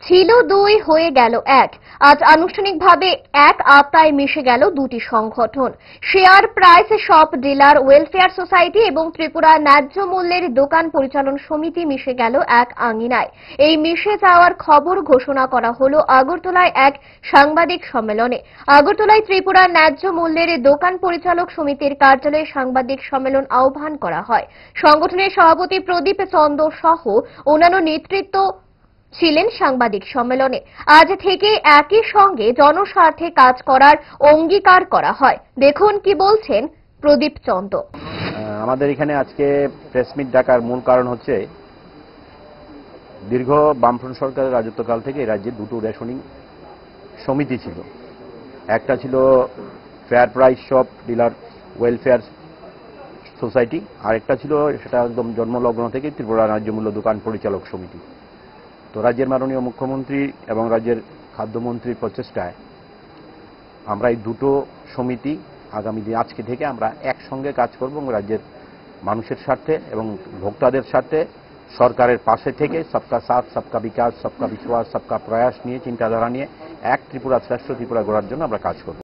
ছিল দুই হয়ে গেল এক। আজ আনুষ্ঠানিকভাবে এক আত্মায় মিশে গেল দুটি সংগঠন। Share price shop dealer welfare society এবং ত্রিপুরা ন্যায্য মূল্যের দোকান পরিচালন সমিতি মিশে গেল এক আঙিনায়। এই মিশে যাওয়ার খবর ঘোষণা করা হলো আগরতলায় এক সাংবাদিক সম্মেলনে। আগরতলায় ত্রিপুরা ন্যায্য মূল্যের দোকান পরিচালক সমিতির কার্যালয়ে সাংবাদিক সম্মেলন আহ্বান করা হয়। সংগঠনের সভাপতি প্রদীপ চন্দ সহ অন্যান্য নেতৃত্ব ছিলেন সাংবাদিক সম্মেলনে। আজ থেকে একই সঙ্গে জনস্বার্থে কাজ করার অঙ্গীকার করা হয়। দেখুন কি বলছেন প্রদীপ চন্দ। আমাদের এখানে আজকে প্রেস মিট ডাকার মূল কারণ হচ্ছে দীর্ঘ বামফ্রন্ট সরকারের রাজত্বকাল থেকে রাজ্যে দুটো রেশনিং সমিতি ছিল। একটা ছিল fair price shop dealer welfare society, আর একটা ছিল সেটা একদম জন্মলগ্ন থেকে ত্রিপুরা ন্যায্য মূল্য দোকান পরিচালক সমিতি। তো রাজ্যের মাননীয় মুখ্যমন্ত্রী এবং রাজ্যের খাদ্যমন্ত্রীর প্রচেষ্টায় আমরা এই দুটো সমিতি আগামী দিন আজকে থেকে আমরা একসঙ্গে কাজ করব এবং রাজ্যের মানুষের স্বার্থে এবং ভোক্তাদের স্বার্থে সরকারের পাশে থেকে সবকা সাথ সবকা বিকাশ সবকা বিশ্বাস সবকা প্রয়াস নিয়ে চিন্তাধারা নিয়ে এক ত্রিপুরা শ্রেষ্ঠ ত্রিপুরা গড়ার জন্য আমরা কাজ করব।